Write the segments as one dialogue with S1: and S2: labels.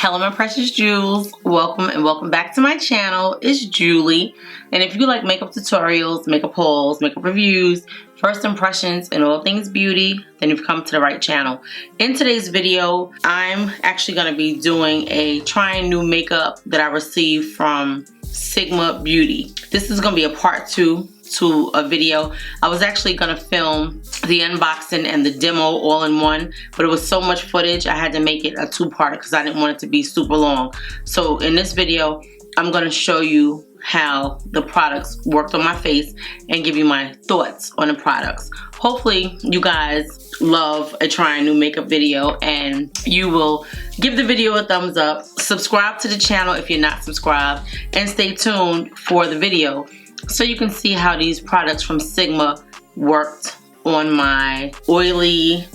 S1: Hello my precious jewels, welcome and welcome back to my channel. It's Julie, and if you like makeup tutorials, makeup hauls, makeup reviews, first impressions, and all things beauty, then you've come to the right channel. In today's video, I'm actually going to be doing a trying new makeup that I received from Sigma Beauty. This is going to be a part 2 to a video. I was actually gonna film the unboxing and the demo all in one, but it was so much footage I had to make it a two-parter because I didn't want it to be super long. So in this video, I'm gonna show you how the products worked on my face and give you my thoughts on the products. Hopefully you guys love a trying new makeup video and you will give the video a thumbs up, subscribe to the channel if you're not subscribed, and stay tuned for the video so you can see how these products from Sigma worked on my oily,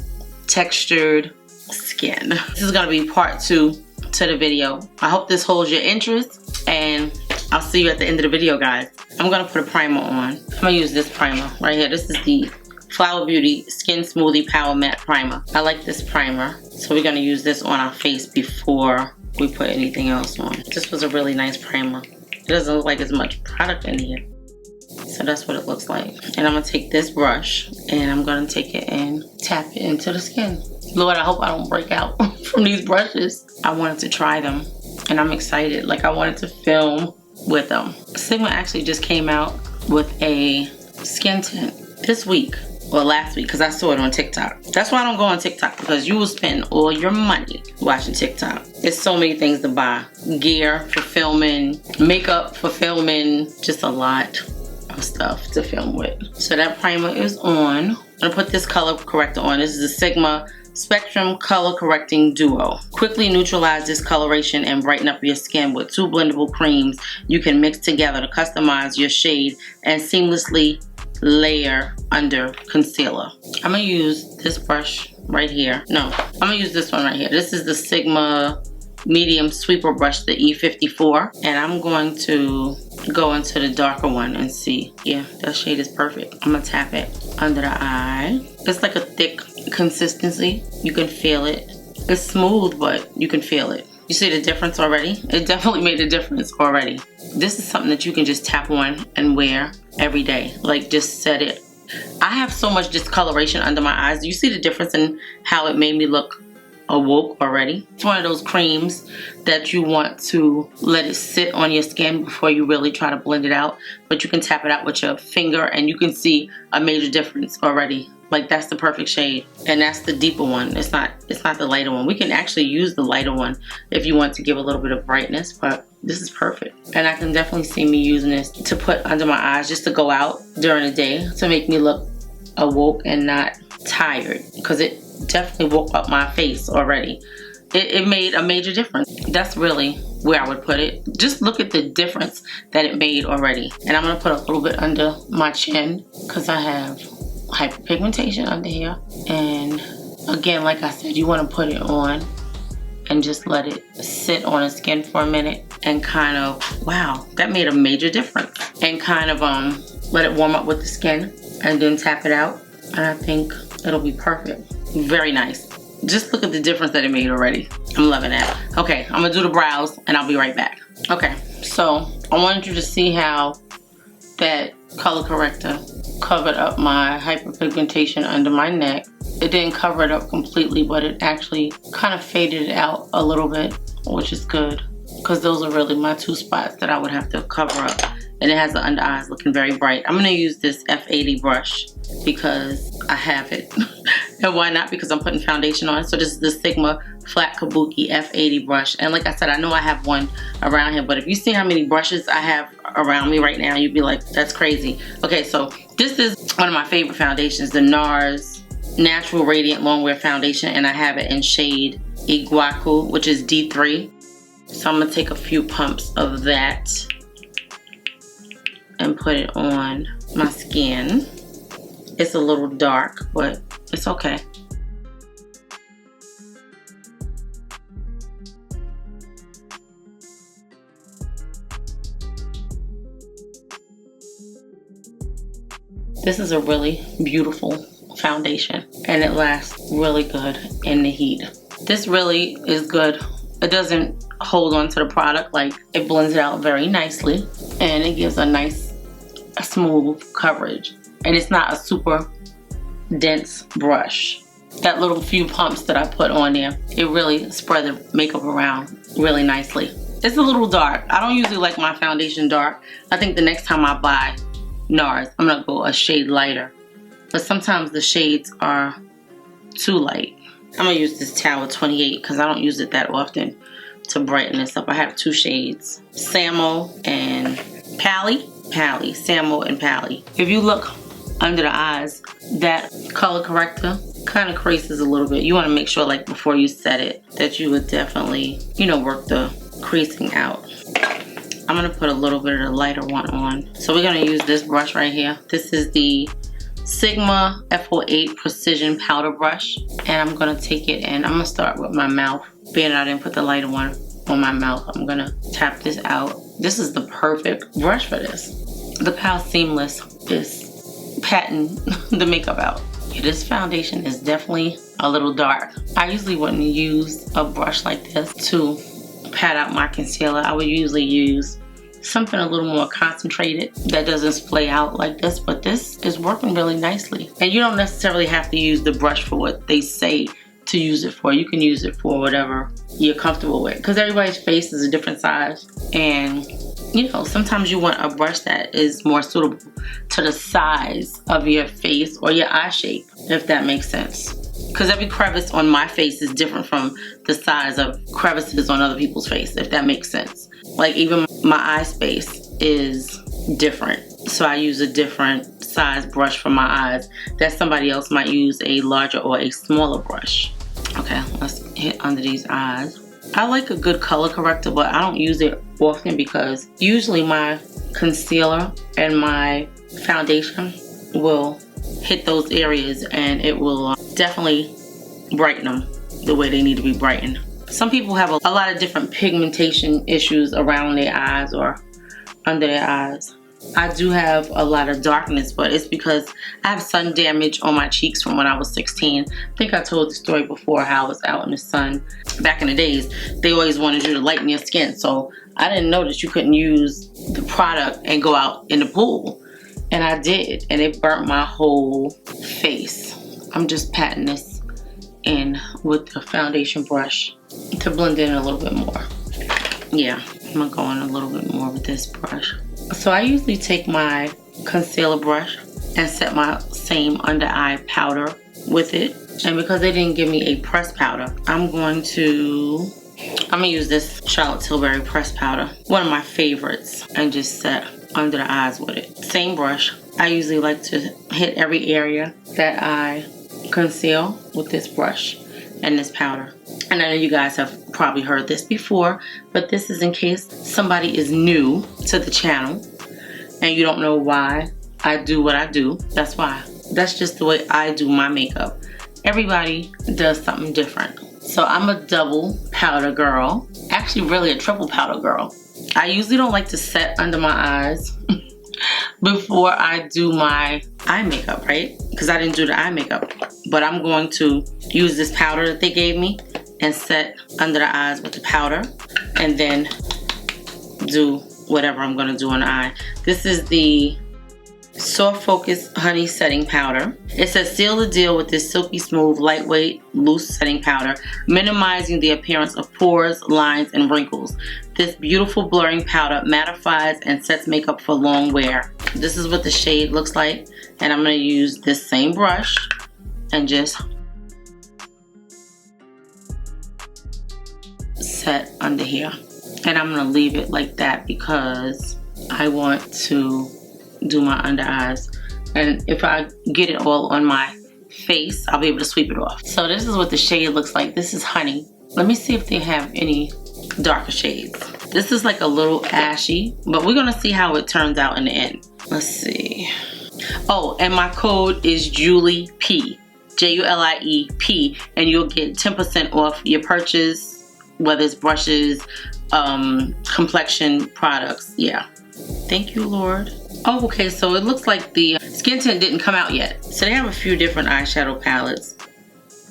S1: textured skin. This is gonna be part 2 to the video. I hope this holds your interest, and I'll see you at the end of the video, guys. I'm gonna put a primer on. I'm gonna use this primer right here. This is the Flower Beauty Skin Smoothie Power Matte Primer. I like this primer, so we're gonna use this on our face before we put anything else on. This was a really nice primer. It doesn't look like there's much product in here. So that's what it looks like. And I'm gonna take this brush and I'm gonna take it and tap it into the skin. Lord, I hope I don't break out from these brushes. I wanted to try them and I'm excited. Like, I wanted to film with them. Sigma actually just came out with a skin tint this week, or last week, because I saw it on TikTok. That's why I don't go on TikTok, because you will spend all your money watching TikTok. There's so many things to buy. Gear for filming, makeup for filming, just a lot of stuff to film with. So that primer is on. I'm gonna put this color corrector on. This is the Sigma Spectrum Color Correcting Duo. Quickly neutralize discoloration and brighten up your skin with 2 blendable creams you can mix together to customize your shade and seamlessly layer under concealer. I'm gonna use this brush right here. No, I'm gonna use this one right here. This is the Sigma medium sweeper brush, the E54, and I'm going to go into the darker one and see. Yeah, that shade is perfect. I'm gonna tap it under the eye. It's like a thick consistency. You can feel it. It's smooth, but you can feel it. You see the difference already? It definitely made a difference already. This is something that you can just tap on and wear every day. Like, just set it. I have so much discoloration under my eyes. Do you see the difference in how it made me look awoke already? It's one of those creams that you want to let it sit on your skin before you really try to blend it out, but you can tap it out with your finger and you can see a major difference already. Like, that's the perfect shade, and that's the deeper one. It's not the lighter one. We can actually use the lighter one if you want to give a little bit of brightness, but this is perfect. And I can definitely see me using this to put under my eyes just to go out during the day to make me look awoke and not tired, because it definitely woke up my face already. It made a major difference. That's really where I would put it. Just look at the difference that it made already. And I'm gonna put a little bit under my chin because I have hyperpigmentation under here. And again, like I said, you want to put it on and just let it sit on the skin for a minute and kind of, wow, that made a major difference. And kind of let it warm up with the skin and then tap it out, and I think it'll be perfect. Very nice. Just look at the difference that it made already. I'm loving that. Okay, I'm gonna do the brows and I'll be right back. Okay, so I wanted you to see how that color corrector covered up my hyperpigmentation under my neck. It didn't cover it up completely, but it actually kind of faded it out a little bit, which is good, because those are really my 2 spots that I would have to cover up. And it has the under eyes looking very bright. I'm gonna use this F80 brush because I have it. And why not? Because I'm putting foundation on. So this is the Sigma Flat Kabuki F80 brush. And like I said, I know I have one around here, but if you see how many brushes I have around me right now, you'd be like, that's crazy. Okay, so this is one of my favorite foundations, the NARS Natural Radiant Longwear Foundation, and I have it in shade Iguaku, which is D3. So I'm gonna take a few pumps of that and put it on my skin. It's a little dark, but it's okay. This is a really beautiful foundation and it lasts really good in the heat. This really is good it doesn't hold on to the product. Like, it blends it out very nicely, and it gives a nice smooth coverage. And it's not a super dense brush. That little few pumps that I put on there, it really spread the makeup around really nicely. It's a little dark. I don't usually like my foundation dark. I think the next time I buy NARS, I'm gonna go a shade lighter. But sometimes the shades are too light. I'm gonna use this Tower 28 because I don't use it that often to brighten this up. I have two shades, Samo and Pally. Samo and Pally. If you look under the eyes, that color corrector kind of creases a little bit. You want to make sure, like, before you set it, that you would definitely, you know, work the creasing out. I'm gonna put a little bit of the lighter one on. So we're gonna use this brush right here. This is the Sigma F08 Precision Powder Brush, and I'm gonna take it and I'm gonna start with my mouth. Being I didn't put the lighter one on my mouth, I'm gonna tap this out. This is the perfect brush for this. The Pow Seamless is patting the makeup out. Yeah, this foundation is definitely a little dark. I usually wouldn't use a brush like this to pat out my concealer. I would usually use something a little more concentrated that doesn't splay out like this, but this is working really nicely. And you don't necessarily have to use the brush for what they say to use it for. You can use it for whatever you're comfortable with, because everybody's face is a different size, and you know, sometimes you want a brush that is more suitable to the size of your face or your eye shape, if that makes sense. Because every crevice on my face is different from the size of crevices on other people's face, if that makes sense. Like, even my eye space is different. So I use a different size brush for my eyes that somebody else might use a larger or a smaller brush. Okay, let's hit under these eyes. I like a good color corrector, but I don't use it often because usually my concealer and my foundation will hit those areas and it will definitely brighten them the way they need to be brightened. Some people have a lot of different pigmentation issues around their eyes or under their eyes. I do have a lot of darkness, but it's because I have sun damage on my cheeks from when I was 16. I think I told the story before how I was out in the sun. Back in the days, they always wanted you to lighten your skin, so I didn't know that you couldn't use the product and go out in the pool. And I did, and it burnt my whole face. I'm just patting this in with the foundation brush to blend in a little bit more. Yeah, I'm gonna go in a little bit more with this brush. So I usually take my concealer brush and set my same under eye powder with it. And because they didn't give me a pressed powder, I'm gonna use this Charlotte Tilbury pressed powder, one of my favorites, and just set under the eyes with it. Same brush. I usually like to hit every area that I conceal with this brush and this powder. And I know you guys have probably heard this before, but this is in case somebody is new to the channel and you don't know why I do what I do. That's why. That's just the way I do my makeup. Everybody does something different. So I'm a double powder girl. Actually, really a triple powder girl. I usually don't like to set under my eyes before I do my eye makeup, right? Because I didn't do the eye makeup. But I'm going to use this powder that they gave me and set under the eyes with the powder, and then do whatever I'm gonna do on the eye. This is the Soft Focus Honey Setting Powder. It says seal the deal with this silky smooth, lightweight, loose setting powder, minimizing the appearance of pores, lines, and wrinkles. This beautiful blurring powder mattifies and sets makeup for long wear. This is what the shade looks like, and I'm gonna use this same brush and just set under here. And I'm gonna leave it like that because I want to do my under eyes, and if I get it all on my face, I'll be able to sweep it off. So this is what the shade looks like. This is Honey. Let me see if they have any darker shades. This is like a little ashy, but we're gonna see how it turns out in the end. Let's see. Oh, and my code is Julie P, Juliep, and you'll get 10% off your purchase, whether it's brushes, complexion products. Yeah. Thank you, Lord. Oh, okay, so it looks like the skin tint didn't come out yet. So they have a few different eyeshadow palettes.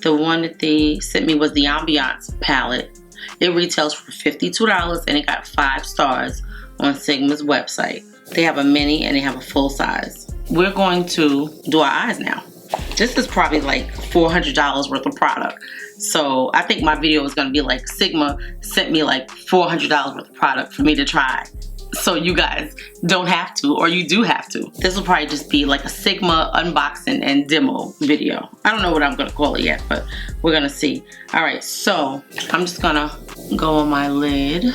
S1: The one that they sent me was the Ambiance palette. It retails for $52 and it got 5 stars on Sigma's website. They have a mini and they have a full size. We're going to do our eyes now. This is probably like $400 worth of product. So I think my video is going to be like Sigma sent me like $400 worth of product for me to try. So you guys don't have to, or you do have to. This will probably just be like a Sigma unboxing and demo video. I don't know what I'm going to call it yet, but we're going to see. All right, so I'm just going to go on my lid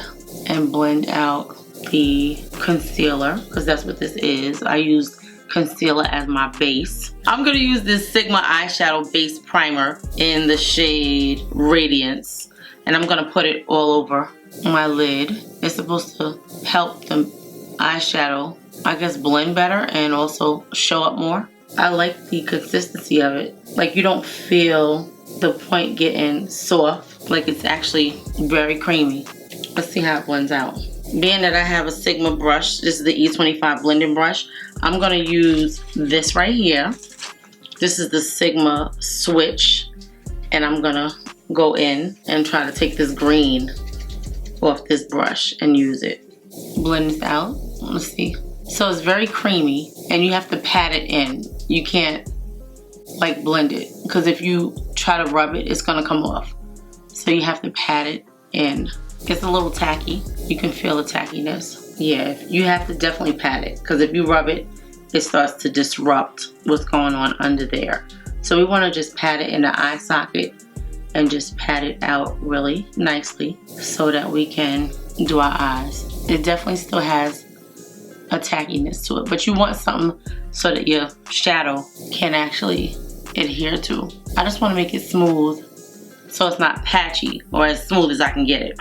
S1: and blend out the concealer, because that's what this is. I use concealer as my base. I'm going to use this Sigma eyeshadow base primer in the shade Radiance, and I'm going to put it all over my lid. It's supposed to help the eyeshadow, I guess, blend better and also show up more. I like the consistency of it. Like, you don't feel the point getting soft. Like, it's actually very creamy. Let's see how it blends out. Being that I have a Sigma brush, this is the E25 blending brush, I'm gonna use this right here. This is the Sigma Switch, and I'm gonna go in and try to take this green off this brush and use it. Blend this out. Let's see. So it's very creamy, and you have to pat it in. You can't like blend it, because if you try to rub it, it's gonna come off. So you have to pat it in. It's a little tacky. You can feel the tackiness. Yeah, you have to definitely pat it, because if you rub it, it starts to disrupt what's going on under there. So we want to just pat it in the eye socket and just pat it out really nicely so that we can do our eyes. It definitely still has a tackiness to it, but you want something so that your shadow can actually adhere to. I just want to make it smooth so it's not patchy, or as smooth as I can get it.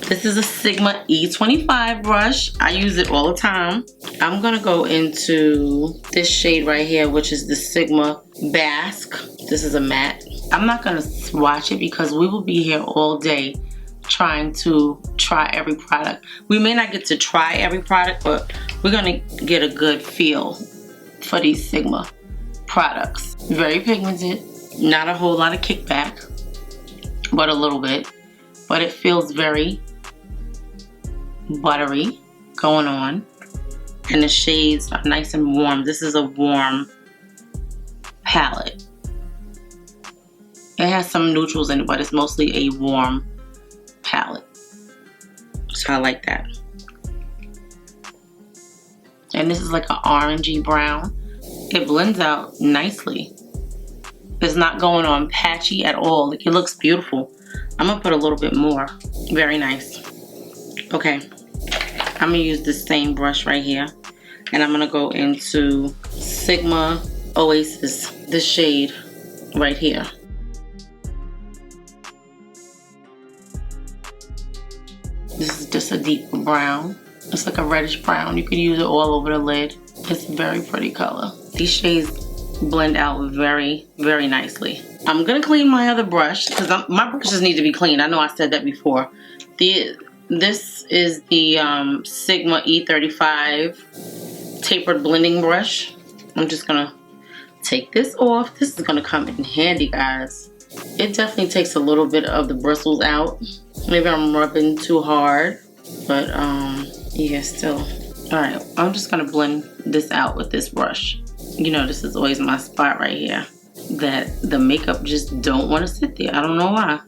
S1: This is a Sigma E25 brush. I use it all the time. I'm gonna go into this shade right here, which is the Sigma Basque. This is a matte. I'm not gonna swatch it because we will be here all day trying to try every product. We may not get to try every product, but we're gonna get a good feel for these Sigma products. Very pigmented, not a whole lot of kickback, but a little bit. But it feels very buttery going on. And the shades are nice and warm. This is a warm palette. It has some neutrals in it, but it's mostly a warm palette. So I like that. And this is like an orangey brown. It blends out nicely. It's not going on patchy at all. Like, it looks beautiful. I'm gonna put a little bit more. Very nice. Okay, I'm gonna use the same brush right here, and I'm gonna go into Sigma Oasis, this shade right here. This is just a deeper brown. It's like a reddish brown. You could use it all over the lid. It's a very pretty color. These shades blend out very, very nicely. I'm gonna clean my other brush, because my brushes need to be cleaned. I know I said that before. This is the Sigma E35 tapered blending brush. I'm just gonna take this off. This is gonna come in handy, guys. It definitely takes a little bit of the bristles out. Maybe I'm rubbing too hard, but yeah, still. All right, I'm just gonna blend this out with this brush. You know, this is always my spot right here, that the makeup just don't want to sit there. I don't know why.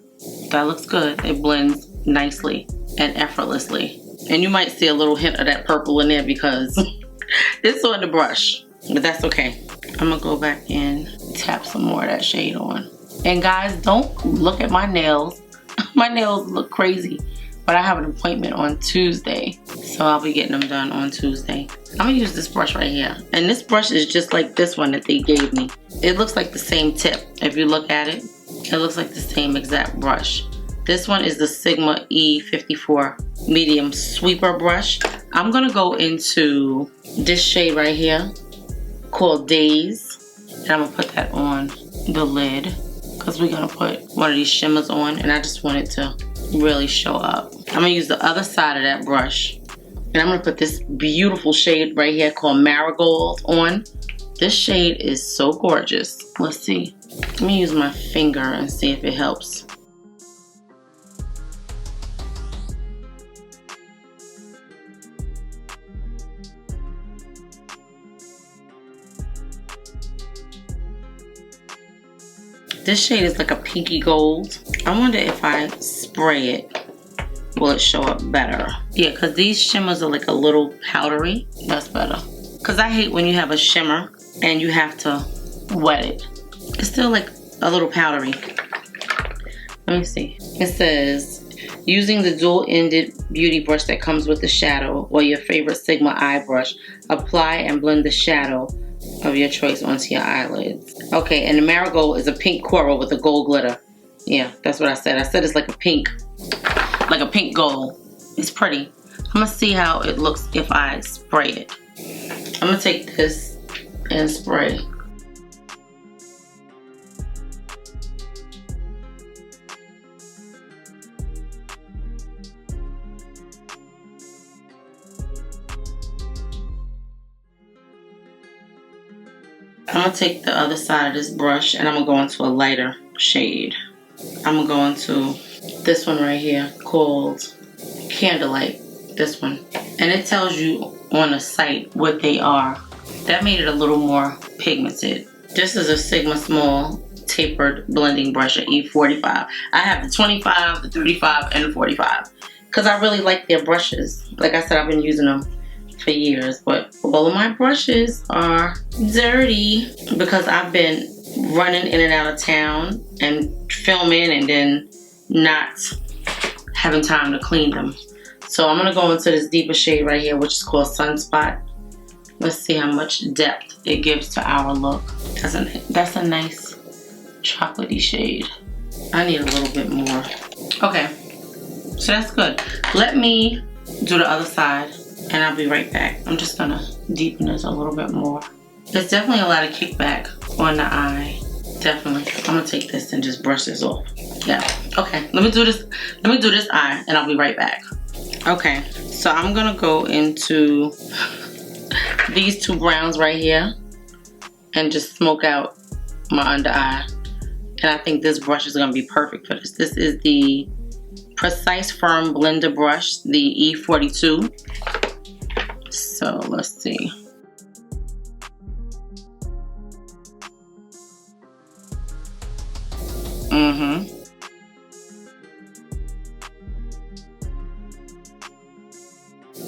S1: That looks good. It blends nicely and effortlessly. And you might see a little hint of that purple in there because it's on the brush, but that's okay. I'm gonna go back in, tap some more of that shade on. And guys, don't look at my nails. My nails look crazy, but I have an appointment on Tuesday, so I'll be getting them done on Tuesday. I'm gonna use this brush right here, and this brush is just like this one that they gave me. It looks like the same tip. If you look at it, it looks like the same exact brush. This one is the Sigma E54 medium sweeper brush. I'm gonna go into this shade right here called Days, and I'm gonna put that on the lid because we're gonna put one of these shimmers on, and I just want it to really show up. I'm gonna use the other side of that brush, and I'm gonna put this beautiful shade right here called Marigold on. This shade is so gorgeous. Let's see. Let me use my finger and see if it helps. This shade is like a pinky gold. I wonder if I spray it, will it show up better? Yeah, because these shimmers are like a little powdery. That's better. Because I hate when you have a shimmer and you have to wet it. It's still like a little powdery. Let me see. It says, using the dual-ended beauty brush that comes with the shadow or your favorite Sigma eye brush, apply and blend the shadow of your choice onto your eyelids. Okay, and the marigold is a pink coral with a gold glitter. Yeah, that's what I said. I said it's like a pink gold. It's pretty. I'm gonna see how it looks if I spray it. I'm gonna take this and spray. I'm gonna take the other side of this brush and I'm gonna go into a lighter shade. I'm gonna go into this one right here called Candlelight. This one. And it tells you on the site what they are. That made it a little more pigmented. This is a Sigma Small Tapered Blending Brush at E45. I have the 25, the 35, and the 45. Because I really like their brushes. Like I said, I've been using them for years, but all of my brushes are dirty because I've been running in and out of town and filming and then not having time to clean them. So I'm gonna go into this deeper shade right here, which is called Sunspot. Let's see how much depth it gives to our look. That's a nice chocolatey shade. I need a little bit more. Okay, so that's good. Let me do the other side and I'll be right back. I'm just gonna deepen this a little bit more. There's definitely a lot of kickback on the eye. Definitely. I'm gonna take this and just brush this off. Yeah. Okay. Let me do this eye and I'll be right back. Okay. So I'm gonna go into these two browns right here and just smoke out my under eye. And I think this brush is gonna be perfect for this. This is the Precise Firm Blender Brush, the E42. So let's see.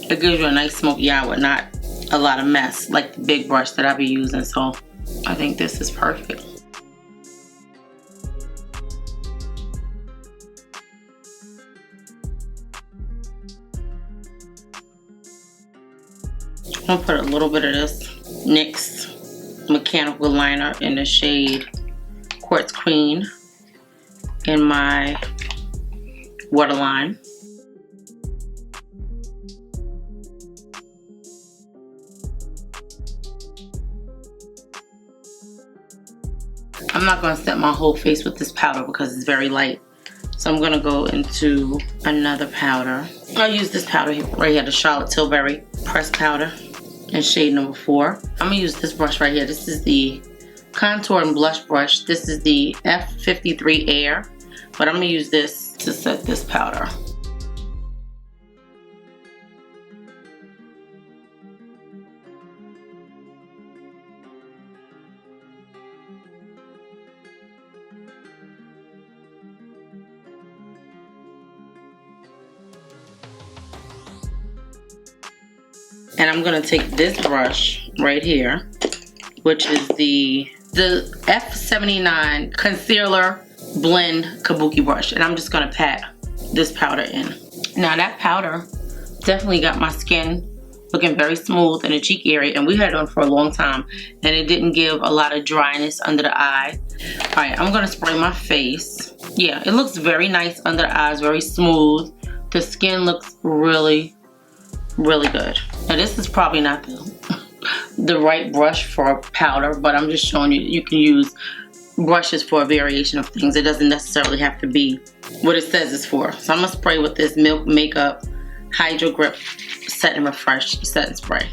S1: It gives you a nice smoky eye with not a lot of mess like the big brush that I'll be using. So I think this is perfect. I'm gonna put a little bit of this NYX mechanical liner in the shade Quartz Queen in my waterline. I'm not gonna set my whole face with this powder because it's very light. So I'm gonna go into another powder. I'll use this powder right here, the Charlotte Tilbury pressed powder in shade number 4. I'm gonna use this brush right here. This is the contour and blush brush. This is the F53 Air, but I'm gonna use this to set this powder. And I'm gonna take this brush right here, which is the F79 Concealer Blend Kabuki brush, and I'm just gonna pat this powder in. Now that powder definitely got my skin looking very smooth in the cheek area, and we had it on for a long time, and it didn't give a lot of dryness under the eye. All right, I'm gonna spray my face. Yeah, it looks very nice under the eyes, very smooth. The skin looks really good. Now this is probably not the right brush for a powder, but I'm just showing you you can use brushes for a variation of things. It doesn't necessarily have to be what it says it's for. So I'm gonna spray with this Milk Makeup Hydro Grip Set and Refresh Set and Spray.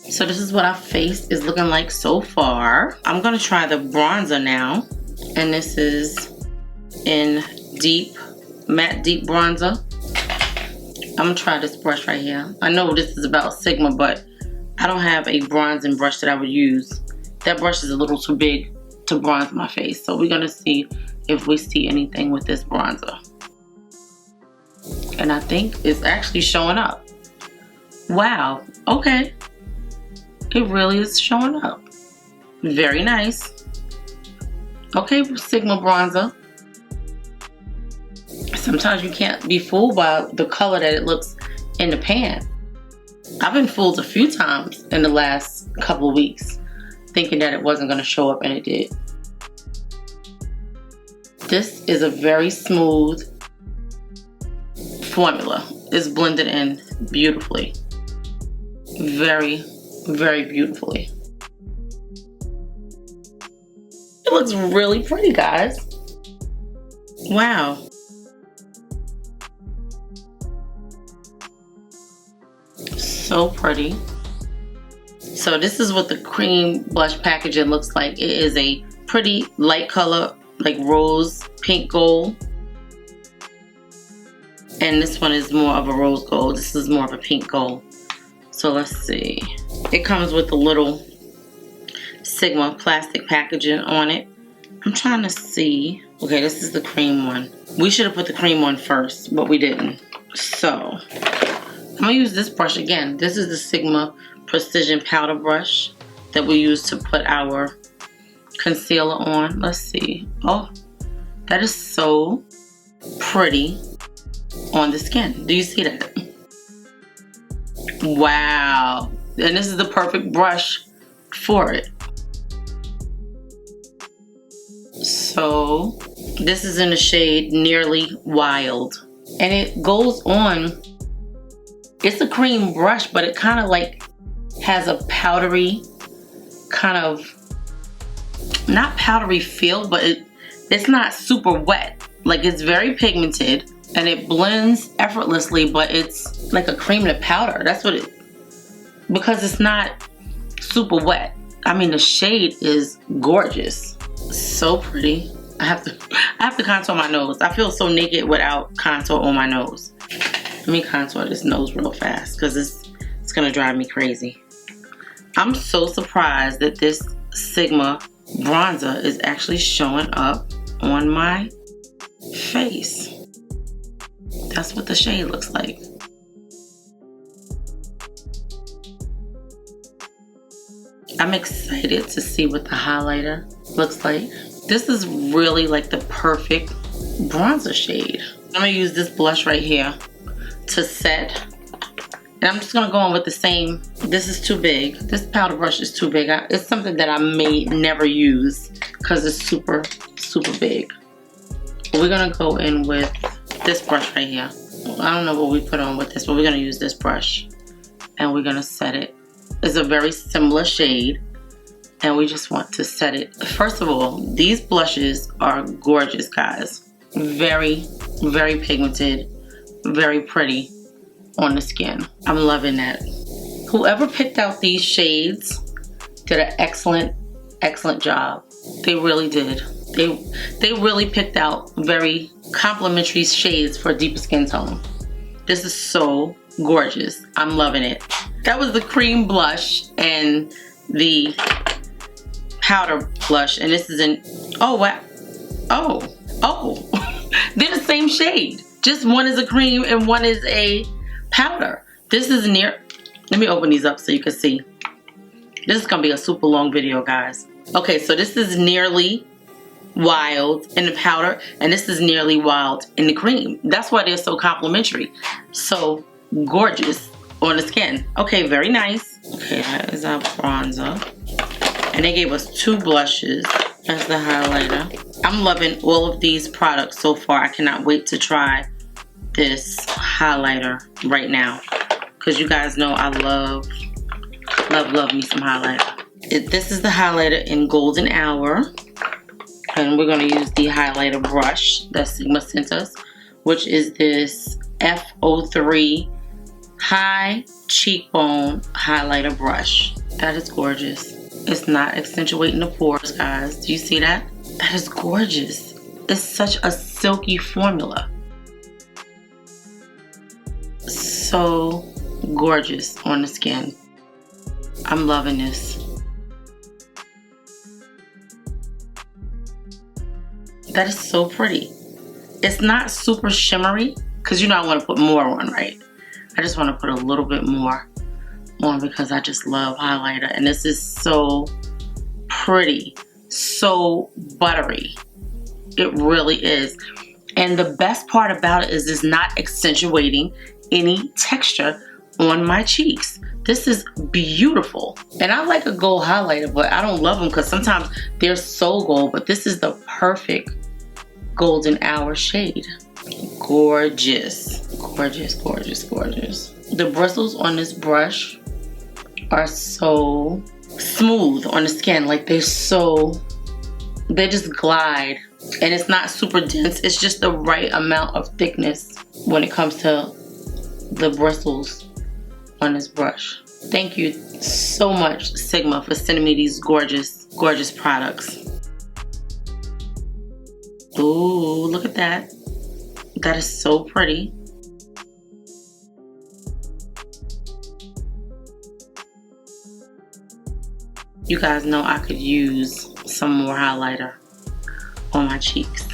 S1: So this is what our face is looking like so far. I'm gonna try the bronzer now, and this is in matte deep bronzer. I'm gonna try this brush right here. I know this is about Sigma, but I don't have a bronzing brush that I would use. That brush is a little too big to bronze my face. So we're gonna see if we see anything with this bronzer. And I think it's actually showing up. Wow, okay. It really is showing up. Very nice. Okay, Sigma bronzer. Sometimes you can't be fooled by the color that it looks in the pan. I've been fooled a few times in the last couple of weeks, thinking that it wasn't gonna show up, and it did. This is a very smooth formula. It's blended in beautifully. Very, very beautifully. It looks really pretty, guys. Wow. So pretty. So this is what the cream blush packaging looks like. It is a pretty light color, like rose pink gold. And this one is more of a rose gold. This is more of a pink gold. So let's see. It comes with a little Sigma plastic packaging on it. I'm trying to see. Okay, this is the cream one. We should have put the cream one first, but we didn't. So I'm gonna use this brush again. This is the Sigma Precision Powder Brush that we use to put our concealer on. Let's see. Oh, that is so pretty on the skin. Do you see that? Wow. And this is the perfect brush for it. So this is in the shade Nearly Wild. And it goes on. It's a cream brush, but it kind of like has a powdery kind of, not powdery feel, but it's not super wet. Like, it's very pigmented and it blends effortlessly, but it's like a cream to powder. That's what it, because it's not super wet. I mean, the shade is gorgeous. So pretty. I have to contour my nose. I feel so naked without contour on my nose. Let me contour this nose real fast because it's gonna drive me crazy. I'm so surprised that this Sigma bronzer is actually showing up on my face. That's what the shade looks like. I'm excited to see what the highlighter looks like. This is really like the perfect bronzer shade. I'm gonna use this blush right here to set. And I'm just gonna go on with the same. This is too big. This powder brush is too big. It's something that I may never use because it's super, super big. We're gonna go in with this brush right here. I don't know what we put on with this, but we're gonna use this brush and we're gonna set it. It's a very similar shade and we just want to set it. First of all, these blushes are gorgeous, guys. Very, very pigmented, very pretty on the skin. I'm loving that. Whoever picked out these shades did an excellent, excellent job. They really did. They really picked out very complimentary shades for a deeper skin tone. This is so gorgeous. I'm loving it. That was the cream blush and the powder blush, and this is in, oh wow, oh, they're the same shade. Just one is a cream and one is a powder. This is near, let me open these up so you can see. This is gonna be a super long video, guys. Okay, so this is Nearly Wild in the powder, and this is Nearly Wild in the cream. That's why they're so complimentary. So gorgeous on the skin. Okay, very nice. Okay, that is our bronzer. And they gave us two blushes as the highlighter. I'm loving all of these products so far. I cannot wait to try this highlighter right now, because you guys know I love me some highlighter. This is the highlighter in Golden Hour, and we're going to use the highlighter brush that Sigma sent us, which is this F03 High Cheekbone Highlighter Brush. That is gorgeous. It's not accentuating the pores, guys. Do you see that? That is gorgeous. It's such a silky formula. So gorgeous on the skin. I'm loving this. That is so pretty. It's not super shimmery, because you know I want to put more on, right? I just want to put a little bit more on because I just love highlighter. And this is so pretty, so buttery. It really is. And the best part about it is it's not accentuating any texture on my cheeks. This is beautiful. And I like a gold highlighter, but I don't love them because sometimes they're so gold, but this is the perfect golden hour shade. Gorgeous, gorgeous, gorgeous, gorgeous. The bristles on this brush are so smooth on the skin. Like they just glide. And it's not super dense. It's just the right amount of thickness when it comes to the bristles on this brush. Thank you so much, Sigma, for sending me these gorgeous, gorgeous products. Ooh, look at that. That is so pretty. You guys know I could use some more highlighter on my cheeks.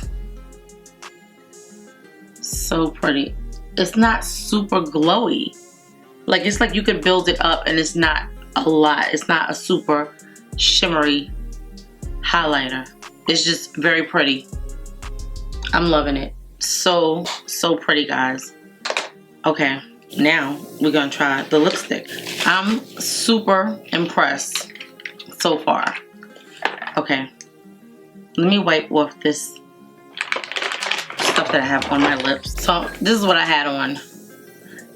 S1: So pretty. It's not super glowy. Like, it's like you could build it up and it's not a lot. It's not a super shimmery highlighter. It's just very pretty. I'm loving it. So, so pretty, guys. Okay, now we're gonna try the lipstick. I'm super impressed so far. Okay, let me wipe off this stuff that I have on my lips. So this is what I had on.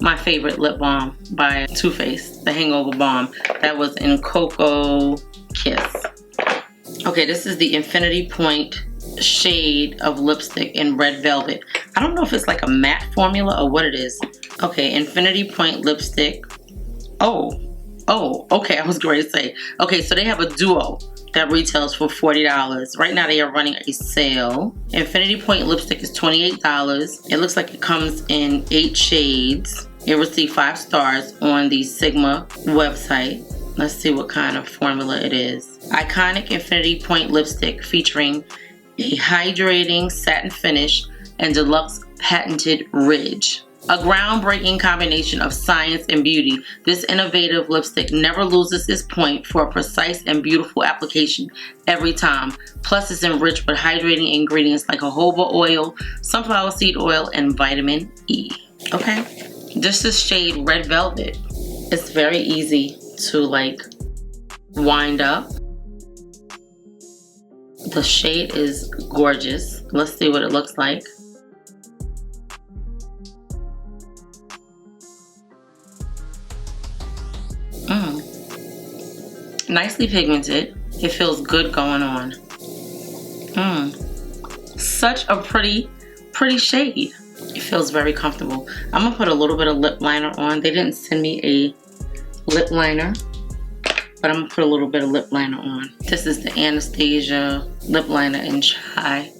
S1: My favorite lip balm by Too Faced, the Hangover Balm. That was in Cocoa Kiss. Okay, this is the Infinity Point shade of lipstick in Red Velvet. I don't know if it's like a matte formula or what it is. Okay, Infinity Point lipstick. Oh, okay, I was going to say. Okay, so they have a duo that retails for $40. Right now they are running a sale. Infinity Point lipstick is $28. It looks like it comes in 8 shades. It received 5 stars on the Sigma website. Let's see what kind of formula it is. Iconic Infinity Point lipstick featuring a hydrating satin finish and deluxe patented ridge. A groundbreaking combination of science and beauty, this innovative lipstick never loses its point for a precise and beautiful application every time. Plus, it's enriched with hydrating ingredients like jojoba oil, sunflower seed oil, and vitamin E. Okay, this is shade Red Velvet. It's very easy to like wind up. The shade is gorgeous. Let's see what it looks like. Nicely pigmented. It feels good going on. Such a pretty shade. It feels very comfortable. I'm gonna put a little bit of lip liner on. They didn't send me a lip liner, but I'm gonna put a little bit of lip liner on. This is the Anastasia lip liner in Chai.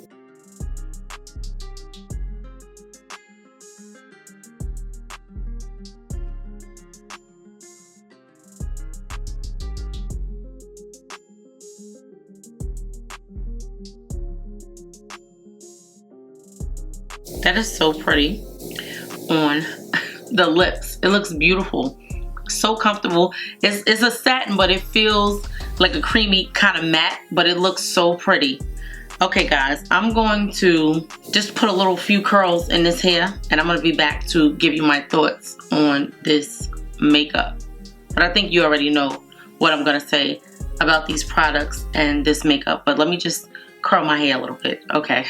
S1: That is so pretty on the lips. It looks beautiful. So comfortable. It's a satin, but it feels like a creamy kind of matte, but it looks so pretty. Okay guys, I'm going to just put a few curls in this hair, and I'm going to be back to give you my thoughts on this makeup. But I think you already know what I'm going to say about these products and this makeup, but let me just curl my hair a little bit. Okay.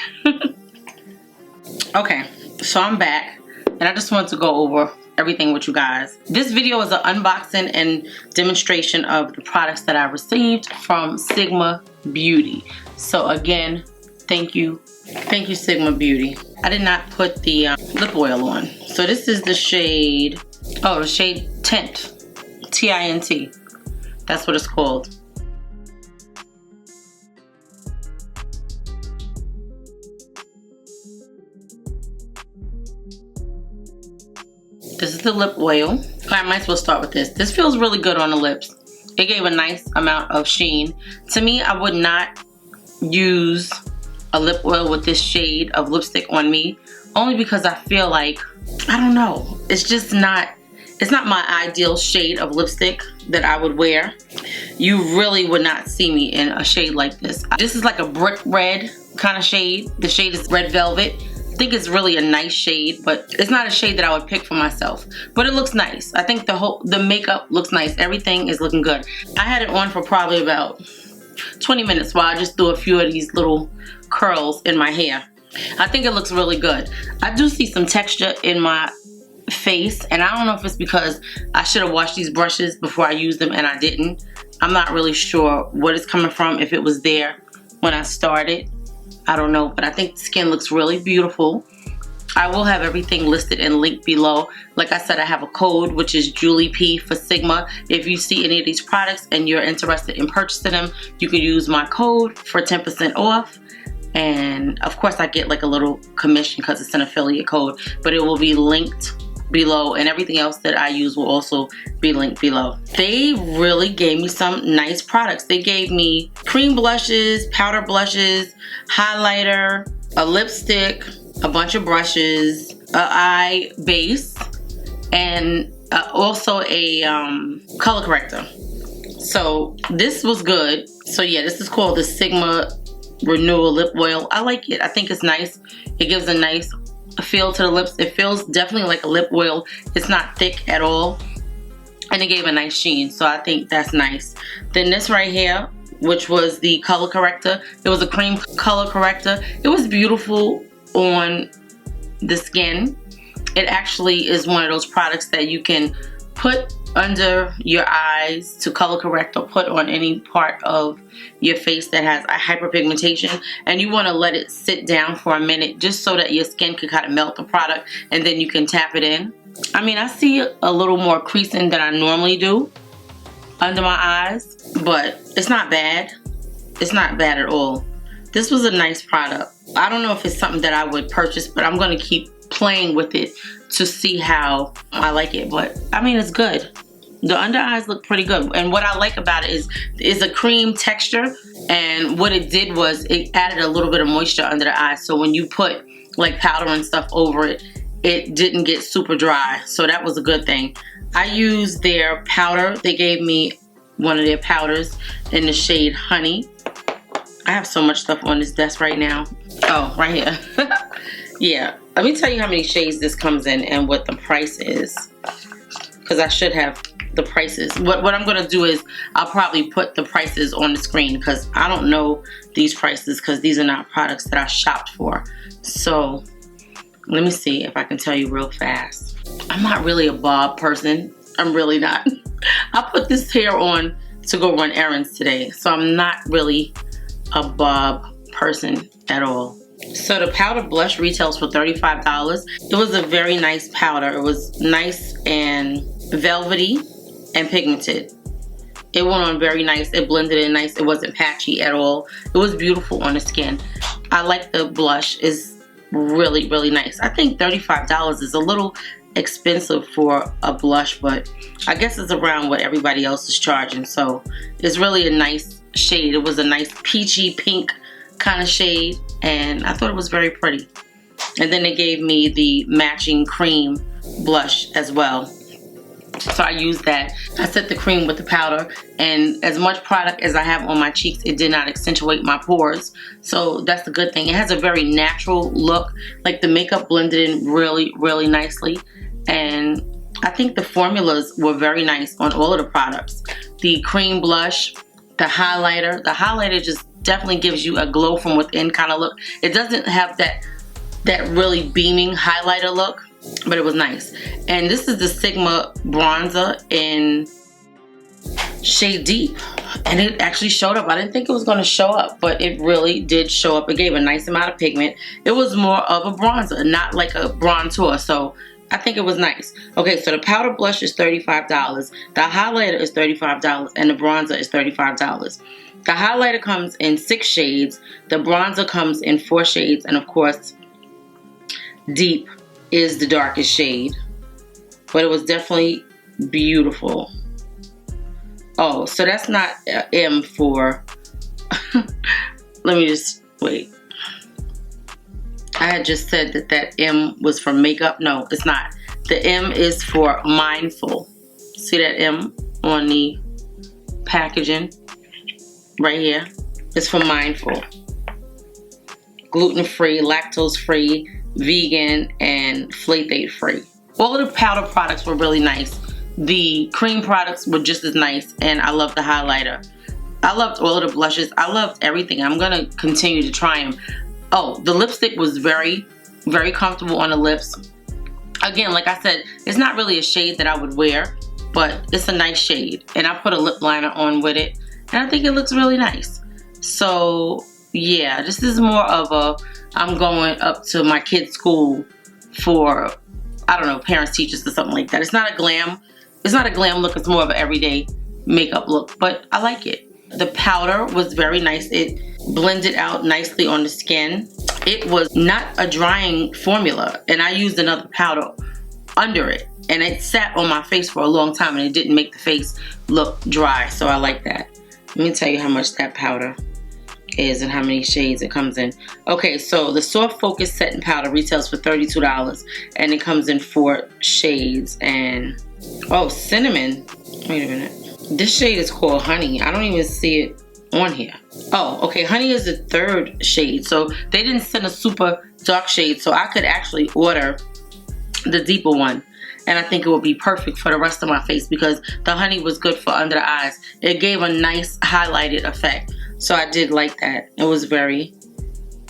S1: Okay, so I'm back, and I just wanted to go over everything with you guys. This video is an unboxing and demonstration of the products that I received from Sigma Beauty. So again, thank you Sigma Beauty. I did not put the lip oil on. So this is the shade, the shade Tint, T-I-N-T. That's what it's called. This is the lip oil. I might as well start with this. This feels really good on the lips. It gave a nice amount of sheen. To me, I would not use a lip oil with this shade of lipstick on me, only because I feel like, I don't know, it's just not, it's not my ideal shade of lipstick that I would wear. You really would not see me in a shade like this. This is like a brick red kind of shade. The shade is Red Velvet. I think it's really a nice shade, but it's not a shade that I would pick for myself. But it looks nice. I think the makeup looks nice. Everything is looking good. I had it on for probably about 20 minutes while I just threw a few of these little curls in my hair. I think it looks really good. I do see some texture in my face, and I don't know if it's because I should have washed these brushes before I used them and I didn't. I'm not really sure what it's coming from, if it was there when I started. I don't know, but I think the skin looks really beautiful. I will have everything listed and linked below. Like I said, I have a code, which is Julie P for Sigma. If you see any of these products and you're interested in purchasing them, you can use my code for 10% off. And of course I get like a little commission because it's an affiliate code, but it will be linked below, and everything else that I use will also be linked below. They really gave me some nice products. They gave me cream blushes, powder blushes, highlighter, a lipstick, a bunch of brushes, an eye base, and also a color corrector. So this was good. So yeah, this is called the Sigma Renewal Lip Oil. I like it. I think it's nice. It gives a nice feel to the lips. It feels definitely like a lip oil. It's not thick at all, and it gave a nice sheen, so I think that's nice. Then this right here, which was the color corrector, it was a cream color corrector. It was beautiful on the skin. It actually is one of those products that you can put under your eyes to color correct, or put on any part of your face that has a hyperpigmentation, and you want to let it sit down for a minute just so that your skin can kind of melt the product, and then you can tap it in. I mean, I see a little more creasing than I normally do under my eyes, but it's not bad. It's not bad at all. This was a nice product. I don't know if it's something that I would purchase, but I'm going to keep playing with it to see how I like it. But I mean, it's good. The under eyes look pretty good, and what I like about it is a cream texture, and what it did was it added a little bit of moisture under the eyes, so when you put like powder and stuff over it, it didn't get super dry, so that was a good thing. I used their powder. They gave me one of their powders in the shade Honey. I have so much stuff on this desk right now. Oh, right here. Yeah, let me tell you how many shades this comes in and what the price is, because I should have the prices. What I'm gonna do is I'll probably put the prices on the screen, because I don't know these prices, because these are not products that I shopped for. So let me see if I can tell you real fast. I'm not really a bob person. I'm really not. I put this hair on to go run errands today, so I'm not really a bob person at all. So the powder blush retails for $35. It was a very nice powder. It was nice and velvety and pigmented. It went on very nice. It blended in nice. It wasn't patchy at all. It was beautiful on the skin. I like the blush. It's really, really nice. I think $35 is a little expensive for a blush, but I guess it's around what everybody else is charging. So it's really a nice shade. It was a nice peachy pink kind of shade, and I thought it was very pretty. And then they gave me the matching cream blush as well, so I used that. I set the cream with the powder, and as much product as I have on my cheeks, it did not accentuate my pores, so that's a good thing. It has a very natural look. Like, the makeup blended in really, really nicely, and I think the formulas were very nice on all of the products. The cream blush, the highlighter just definitely gives you a glow from within kind of look. It doesn't have that really beaming highlighter look, but it was nice. And this is the Sigma bronzer in shade Deep, and it actually showed up. I didn't think it was going to show up, but it really did show up. It gave a nice amount of pigment. It was more of a bronzer, not like a bronzer, so I think it was nice. Okay, so the powder blush is $35, the highlighter is $35, and the bronzer is $35. The highlighter comes in 6 shades, the bronzer comes in 4 shades, and of course, Deep is the darkest shade. But it was definitely beautiful. Oh, so that's not M for... Let me just... Wait. I had just said that M was for makeup. No, it's not. The M is for mindful. See that M on the packaging? Right here. It's for mindful. Gluten-free, lactose-free, vegan, and phthalate-free. All of the powder products were really nice. The cream products were just as nice, and I love the highlighter. I loved all of the blushes. I loved everything. I'm gonna continue to try them. Oh, the lipstick was very, very comfortable on the lips. Again, like I said, it's not really a shade that I would wear, but it's a nice shade. And I put a lip liner on with it, and I think it looks really nice. So yeah, this is more of a, I'm going up to my kid's school for, I don't know, parents, teachers, or something like that. It's not a glam look. It's more of an everyday makeup look, but I like it. The powder was very nice. It blended out nicely on the skin. It was not a drying formula, and I used another powder under it, and it sat on my face for a long time, and it didn't make the face look dry, so I like that. Let me tell you how much that powder is and how many shades it comes in. Okay, so the Soft Focus Setting Powder retails for $32, and it comes in 4 shades. And oh, cinnamon. Wait a minute. This shade is called Honey. I don't even see it on here. Oh, okay, Honey is the 3rd shade. So they didn't send a super dark shade, so I could actually order the deeper one. And I think it would be perfect for the rest of my face because the Honey was good for under the eyes. It gave a nice highlighted effect. So I did like that. It was very,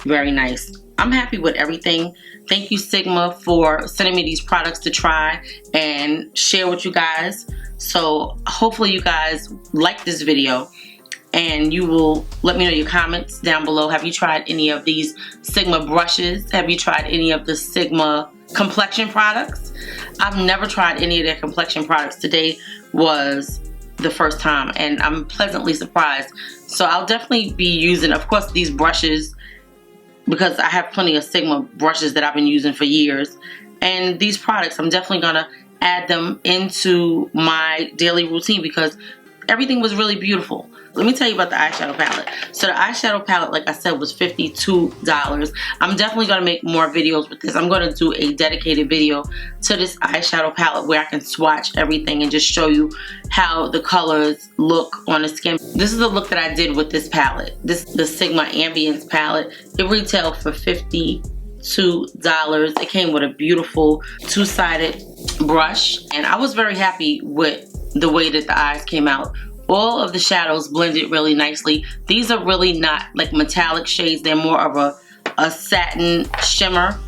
S1: very nice. I'm happy with everything. Thank you, Sigma, for sending me these products to try and share with you guys. So hopefully you guys like this video, and you will let me know your comments down below. Have you tried any of these Sigma brushes? Have you tried any of the Sigma complexion products? I've never tried any of their complexion products. Today was the first time, and I'm pleasantly surprised. So I'll definitely be using, of course, these brushes because I have plenty of Sigma brushes that I've been using for years. And these products, I'm definitely gonna add them into my daily routine because everything was really beautiful. Let me tell you about the eyeshadow palette. So the eyeshadow palette, like I said, was $52. I'm definitely going to make more videos with this. I'm going to do a dedicated video to this eyeshadow palette where I can swatch everything and just show you how the colors look on the skin. This is the look that I did with this palette. This is the Sigma Ambience palette. It retailed for $52. It came with a beautiful 2-sided brush, and I was very happy with the way that the eyes came out. All of the shadows blended really nicely. These are really not like metallic shades. They're more of a satin shimmer.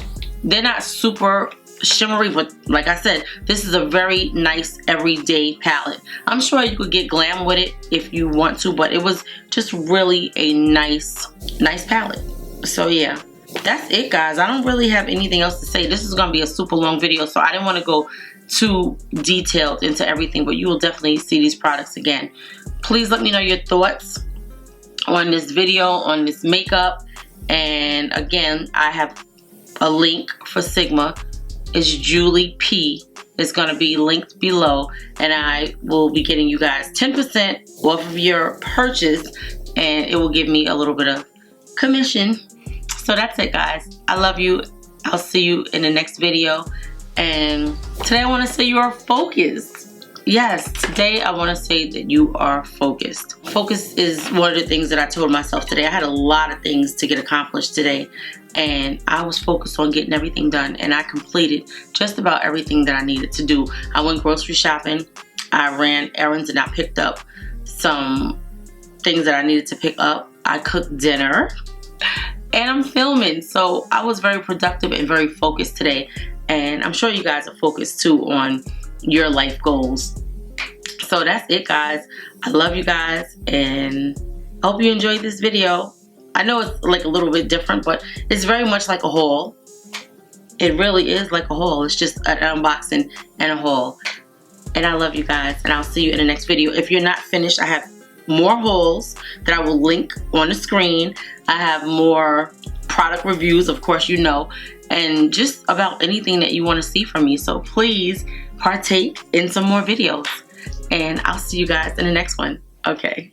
S1: They're not super shimmery, but like I said, this is a very nice everyday palette. I'm sure you could get glam with it if you want to, but it was just really a nice palette. So yeah, that's it, guys. I don't really have anything else to say. This is gonna be a super long video, so I didn't want to go too detailed into everything, but you will definitely see these products again. Please let me know your thoughts on this video, on this makeup. And again, I have a link for Sigma. It's Julie P. It's going to be linked below, and I will be getting you guys 10% off of your purchase, and it will give me a little bit of commission. So that's it, guys. I love you. I'll see you in the next video. And today I want to say you are focused. Yes, today I want to say that you are focused. Focus is one of the things that I told myself today. I had a lot of things to get accomplished today, and I was focused on getting everything done, and I completed just about everything that I needed to do. I went grocery shopping, I ran errands, and I picked up some things that I needed to pick up. I cooked dinner, and I'm filming. So I was very productive and very focused today. And I'm sure you guys are focused too on your life goals. So that's it, guys. I love you guys, and I hope you enjoyed this video. I know it's like a little bit different, but it's very much like a haul. It really is like a haul. It's just an unboxing and a haul. And I love you guys, and I'll see you in the next video. If you're not finished, I have more hauls that I will link on the screen. I have more product reviews, of course, you know, and just about anything that you want to see from me. So please partake in some more videos. and I'll see you guys in the next one. Okay.